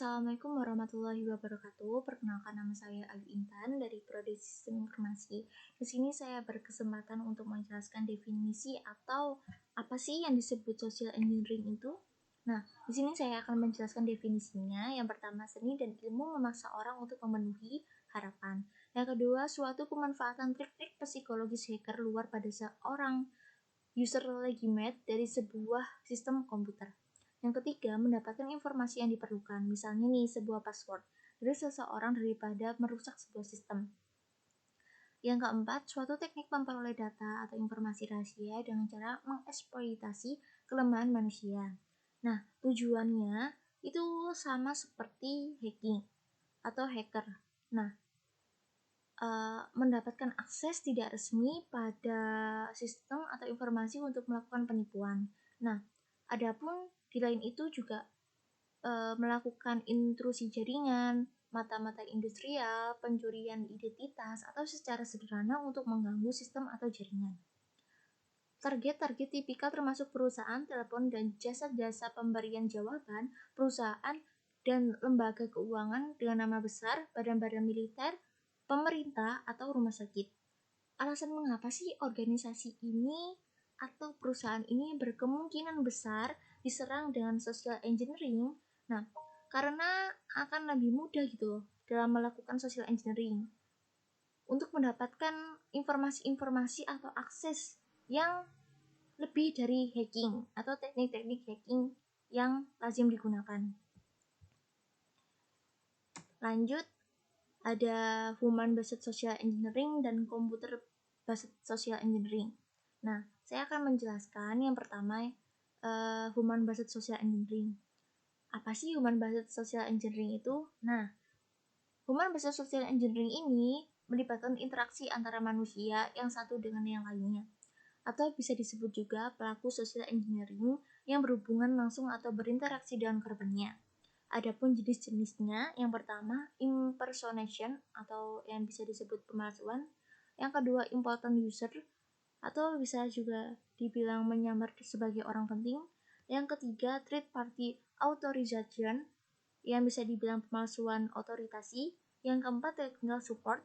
Assalamualaikum warahmatullahi wabarakatuh. Perkenalkan, nama saya Ayu Intan dari Prodi Sistem Informasi. Di sini saya berkesempatan untuk menjelaskan definisi atau apa sih yang disebut social engineering itu. Nah, di sini saya akan menjelaskan definisinya. Yang pertama, seni dan ilmu memaksa orang untuk memenuhi harapan. Yang kedua, suatu pemanfaatan trik-trik psikologis hacker luar pada seorang user legitimate dari sebuah sistem komputer. Yang ketiga, mendapatkan informasi yang diperlukan, misalnya nih sebuah password dari seseorang daripada merusak sebuah sistem. Yang keempat, suatu teknik memperoleh data atau informasi rahasia dengan cara mengeksploitasi kelemahan manusia. Nah, tujuannya itu sama seperti hacking atau hacker. Nah, mendapatkan akses tidak resmi pada sistem atau informasi untuk melakukan penipuan. Nah, adapun di lain itu juga melakukan intrusi jaringan, mata-mata industrial, pencurian identitas, atau secara sederhana untuk mengganggu sistem atau jaringan. Target-target tipikal termasuk perusahaan telepon dan jasa-jasa pemberian jawaban, perusahaan dan lembaga keuangan dengan nama besar, badan-badan militer, pemerintah, atau rumah sakit. Alasan mengapa sih organisasi ini atau perusahaan ini berkemungkinan besar diserang dengan social engineering? Nah, karena akan lebih mudah gitu loh dalam melakukan social engineering untuk mendapatkan informasi-informasi atau akses yang lebih dari hacking atau teknik-teknik hacking yang lazim digunakan. Lanjut, ada human based social engineering dan computer based social engineering. Nah, saya akan menjelaskan yang pertama human based social engineering. Apa sih human based social engineering itu? Nah, human based social engineering ini melibatkan interaksi antara manusia yang satu dengan yang lainnya, atau bisa disebut juga pelaku social engineering yang berhubungan langsung atau berinteraksi dengan korbannya. Adapun jenis-jenisnya, yang pertama impersonation atau yang bisa disebut pemalsuan, yang kedua important user atau bisa juga dibilang menyamar sebagai orang penting, yang ketiga third party authorization yang bisa dibilang pemalsuan otoritasi, yang keempat technical support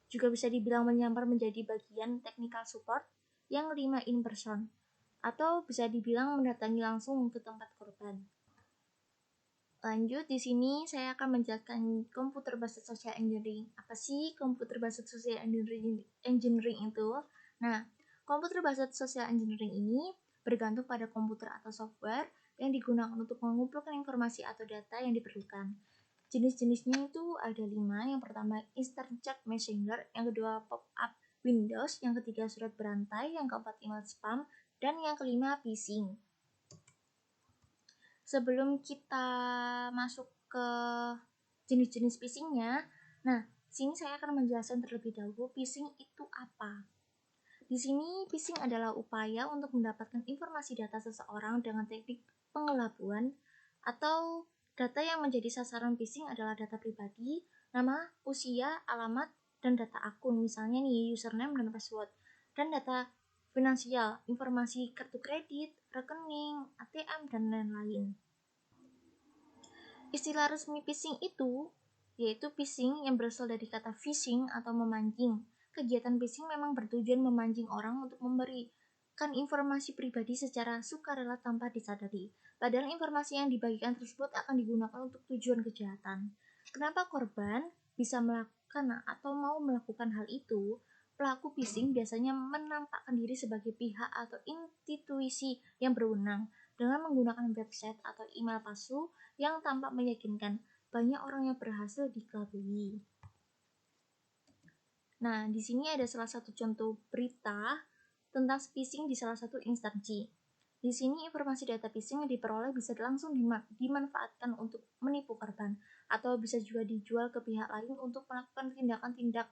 juga bisa dibilang menyamar menjadi bagian technical support, yang kelima in person atau bisa dibilang mendatangi langsung ke tempat korban. Lanjut, di sini saya akan menjelaskan computer based social engineering. Apa sih computer based social engineering itu? Nah, computer based social engineering ini bergantung pada komputer atau software yang digunakan untuk mengumpulkan informasi atau data yang diperlukan. Jenis-jenisnya itu ada 5. Yang pertama instant chat messenger, yang kedua pop-up Windows, yang ketiga surat berantai, yang keempat email spam, dan yang kelima phishing. Sebelum kita masuk ke jenis-jenis phishingnya, nah, sini saya akan menjelaskan terlebih dahulu phishing itu apa. Di sini phishing adalah upaya untuk mendapatkan informasi data seseorang dengan teknik pengelabuan, atau data yang menjadi sasaran phishing adalah data pribadi, nama, usia, alamat, dan data akun, misalnya nih username dan password, dan data finansial, informasi kartu kredit, rekening, ATM, dan lain-lain. Istilah resmi phishing itu yaitu phishing yang berasal dari kata phishing atau memancing. Kegiatan phishing memang bertujuan memancing orang untuk memberikan informasi pribadi secara sukarela tanpa disadari. Padahal informasi yang dibagikan tersebut akan digunakan untuk tujuan kejahatan. Kenapa korban bisa melakukan atau mau melakukan hal itu? Pelaku phishing biasanya menampakkan diri sebagai pihak atau institusi yang berwenang dengan menggunakan website atau email palsu yang tampak meyakinkan. Banyak orang yang berhasil dikelabui. Nah, di sini ada salah satu contoh berita tentang phishing di salah satu instansi. Di sini informasi data phishing yang diperoleh bisa langsung dimanfaatkan untuk menipu korban, atau bisa juga dijual ke pihak lain untuk melakukan tindakan-tindak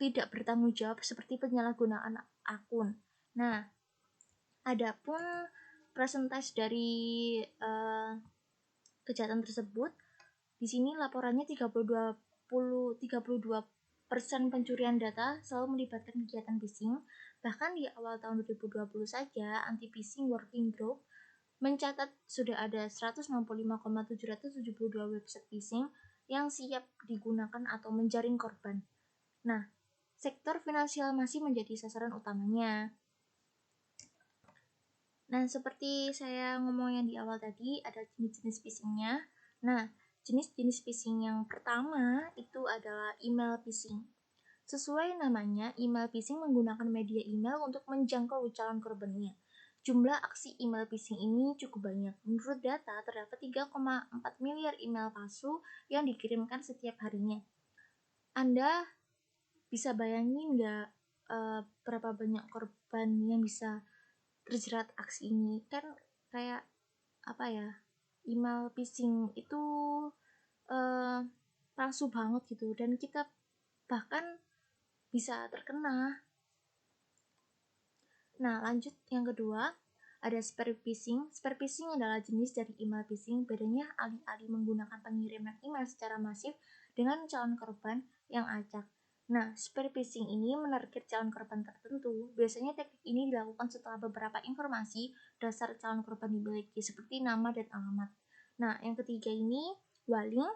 tidak bertanggung jawab seperti penyalahgunaan akun. Nah, adapun persentase dari kejahatan tersebut, di sini laporannya 32% pencurian data selalu melibatkan kegiatan phishing. Bahkan di awal tahun 2020 saja, Anti-Phishing Working Group mencatat sudah ada 165,772 website phishing yang siap digunakan atau menjaring korban. Nah, sektor finansial masih menjadi sasaran utamanya. Nah, seperti saya ngomong yang di awal tadi, ada jenis-jenis phishing-nya. Nah, jenis-jenis phishing yang pertama itu adalah email phishing. Sesuai namanya, email phishing menggunakan media email untuk menjangkau calon korbannya. Jumlah aksi email phishing ini cukup banyak. Menurut data, terdapat 3,4 miliar email palsu yang dikirimkan setiap harinya. Anda bisa bayangin nggak berapa banyak korban yang bisa terjerat aksi ini? Kan kayak apa ya, email phishing itu palsu banget gitu, dan kita bahkan bisa terkena. Nah, lanjut yang kedua, ada spear phishing. Spear phishing adalah jenis dari email phishing. Bedanya alih-alih menggunakan pengiriman email secara masif dengan calon korban yang acak. Nah, spear phishing ini menarget calon korban tertentu. Biasanya teknik ini dilakukan setelah beberapa informasi dasar calon korban dimiliki, seperti nama dan alamat. Nah, yang ketiga ini, walling.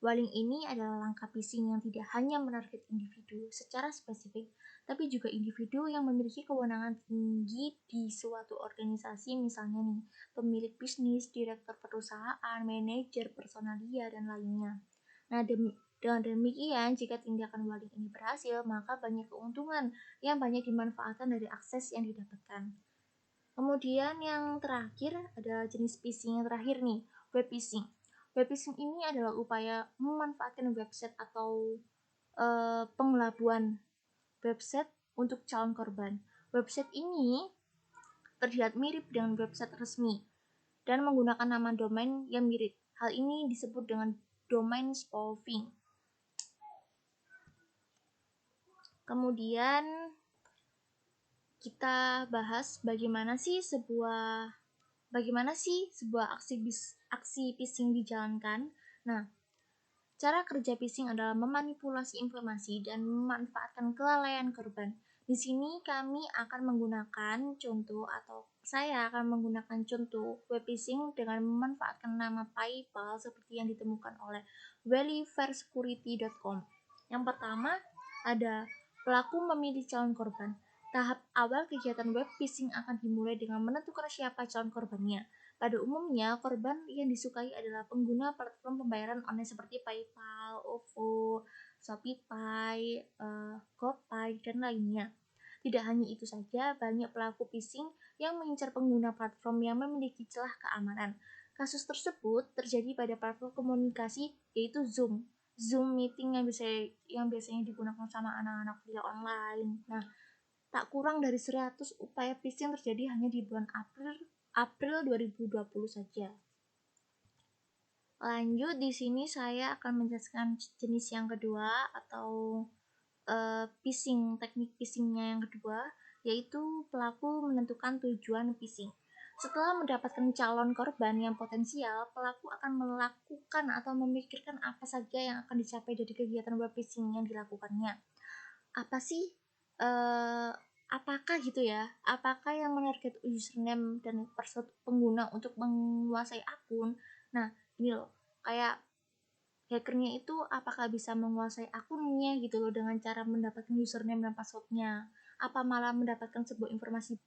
Walling ini adalah langkah phishing yang tidak hanya menarget individu secara spesifik, tapi juga individu yang memiliki kewenangan tinggi di suatu organisasi, misalnya nih, pemilik bisnis, direktur perusahaan, manajer, personalia, dan lainnya. Nah, dengan demikian, jika tindakan walling ini berhasil, maka banyak keuntungan yang banyak dimanfaatkan dari akses yang didapatkan. Kemudian yang terakhir adalah jenis phishing yang terakhir nih, web phishing. Web phishing ini adalah upaya memanfaatkan website atau pengelabuan website untuk calon korban. Website ini terlihat mirip dengan website resmi dan menggunakan nama domain yang mirip. Hal ini disebut dengan domain spoofing. Kemudian kita bahas bagaimana sih sebuah aksi phishing dijalankan. Nah, cara kerja phishing adalah memanipulasi informasi dan memanfaatkan kelalaian korban. Di sini saya akan menggunakan contoh web phishing dengan memanfaatkan nama PayPal seperti yang ditemukan oleh wellyfairsecurity.com. Yang pertama, ada pelaku memilih calon korban. Tahap awal kegiatan web phishing akan dimulai dengan menentukan siapa calon korbannya. Pada umumnya, korban yang disukai adalah pengguna platform pembayaran online seperti PayPal, OVO, Shopify, GoPay, dan lainnya. Tidak hanya itu saja, banyak pelaku phishing yang mengincar pengguna platform yang memiliki celah keamanan. Kasus tersebut terjadi pada platform komunikasi, yaitu Zoom meeting yang biasanya digunakan sama anak-anak kuliah online. Nah, tak kurang dari 100 upaya phishing terjadi hanya di bulan April 2020 saja. Lanjut, di sini saya akan menjelaskan jenis yang kedua atau teknik phishingnya yang kedua, yaitu pelaku menentukan tujuan phishing. Setelah mendapatkan calon korban yang potensial, pelaku akan melakukan atau memikirkan apa saja yang akan dicapai dari kegiatan web phishing yang dilakukannya. Apa sih apakah yang menarget username dan password pengguna untuk menguasai akun. Nah, ini loh, kayak hackernya itu apakah bisa menguasai akunnya gitu loh dengan cara mendapatkan username dan passwordnya, apa malah mendapatkan sebuah informasi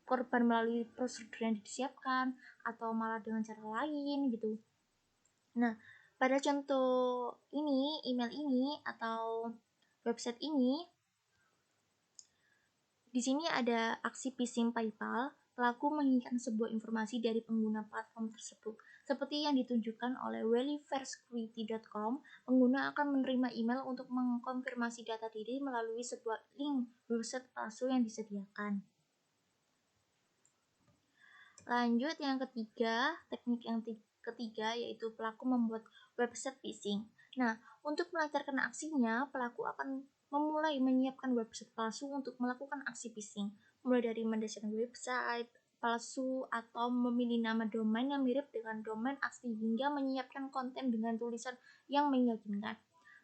korban melalui prosedur yang disiapkan, atau malah dengan cara lain gitu. Nah, pada contoh ini, email ini atau website ini, di sini ada aksi phishing PayPal. Pelaku menginginkan sebuah informasi dari pengguna platform tersebut. Seperti yang ditunjukkan oleh wellyfairsecurity.com, pengguna akan menerima email untuk mengkonfirmasi data diri melalui sebuah link website palsu yang disediakan. Lanjut, yang ketiga, teknik yang ketiga yaitu pelaku membuat website phishing. Nah, untuk melancarkan aksinya, pelaku akan memulai menyiapkan website palsu untuk melakukan aksi phishing, mulai dari mendesain website palsu atau memilih nama domain yang mirip dengan domain asli hingga menyiapkan konten dengan tulisan yang meyakinkan.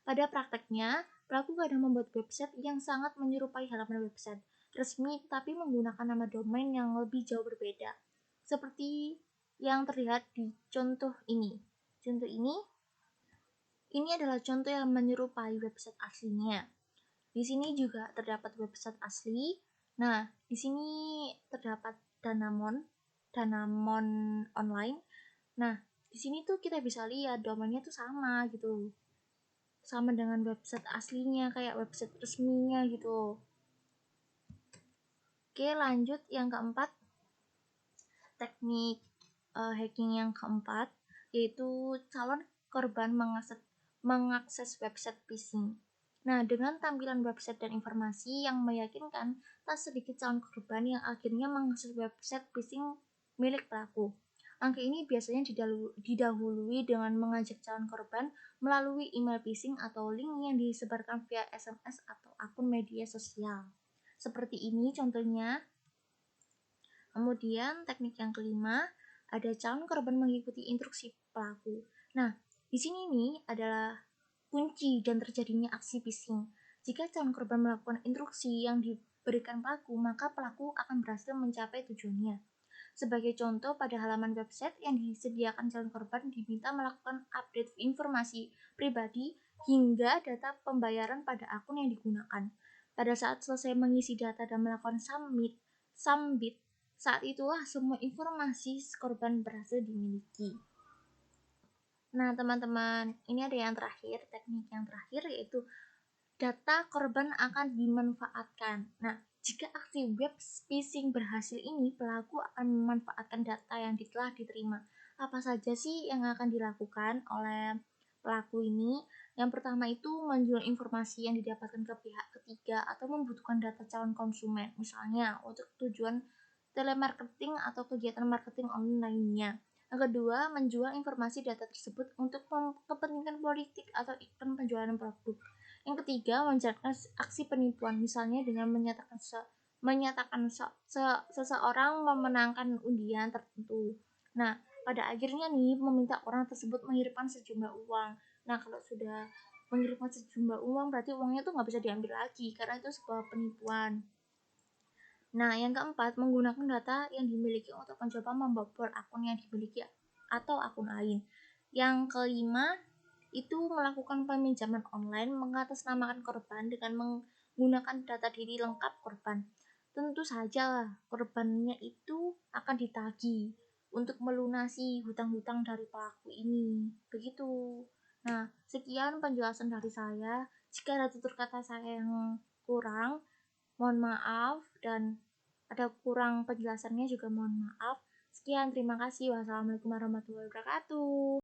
Pada prakteknya, pelaku kadang membuat website yang sangat menyerupai halaman website resmi tapi menggunakan nama domain yang lebih jauh berbeda. seperti yang terlihat di contoh ini. Contoh ini adalah contoh yang menyerupai website aslinya. Di sini juga terdapat website asli. Nah, di sini terdapat Danamon online. Nah, di sini tuh kita bisa lihat domainnya tuh sama gitu. Sama dengan website aslinya, kayak website resminya gitu. Oke, lanjut yang keempat. Teknik hacking yang keempat yaitu calon korban mengakses website phishing. Nah, dengan tampilan website dan informasi yang meyakinkan, tak sedikit calon korban yang akhirnya mengakses website phishing milik pelaku. Langkah ini biasanya didahului dengan mengajak calon korban melalui email phishing atau link yang disebarkan via SMS atau akun media sosial. Seperti ini contohnya. Kemudian teknik yang kelima, ada calon korban mengikuti instruksi pelaku. Nah, di sini nih adalah kunci dan terjadinya aksi phishing. Jika calon korban melakukan instruksi yang diberikan pelaku, maka pelaku akan berhasil mencapai tujuannya. Sebagai contoh, pada halaman website yang disediakan calon korban diminta melakukan update informasi pribadi hingga data pembayaran pada akun yang digunakan. Pada saat selesai mengisi data dan melakukan submit, saat itulah semua informasi korban berhasil dimiliki. Nah, teman-teman, ini ada yang terakhir, teknik yang terakhir yaitu data korban akan dimanfaatkan. Nah, jika aksi web phishing berhasil ini, pelaku akan memanfaatkan data yang telah diterima. Apa saja sih yang akan dilakukan oleh pelaku ini? Yang pertama itu menjual informasi yang didapatkan ke pihak ketiga atau membutuhkan data calon konsumen, misalnya untuk tujuan telemarketing atau kegiatan marketing online lainnya. Yang kedua, menjual informasi data tersebut untuk kepentingan politik atau iklan penjualan produk. Yang ketiga, menjalankan aksi penipuan, misalnya dengan menyatakan seseorang memenangkan undian tertentu. Nah, pada akhirnya nih meminta orang tersebut mengirimkan sejumlah uang. Nah, kalau sudah mengirimkan sejumlah uang, berarti uangnya tuh nggak bisa diambil lagi karena itu sebuah penipuan. Nah, yang keempat, menggunakan data yang dimiliki untuk mencoba membobol akun yang dimiliki atau akun lain. Yang kelima, itu melakukan peminjaman online mengatasnamakan korban dengan menggunakan data diri lengkap korban. Tentu saja korbannya itu akan ditagih untuk melunasi hutang-hutang dari pelaku ini. Begitu. Nah, sekian penjelasan dari saya. Jika ada tutur kata saya yang kurang, mohon maaf, dan ada kurang penjelasannya juga mohon maaf. Sekian, terima kasih. Wassalamualaikum warahmatullahi wabarakatuh.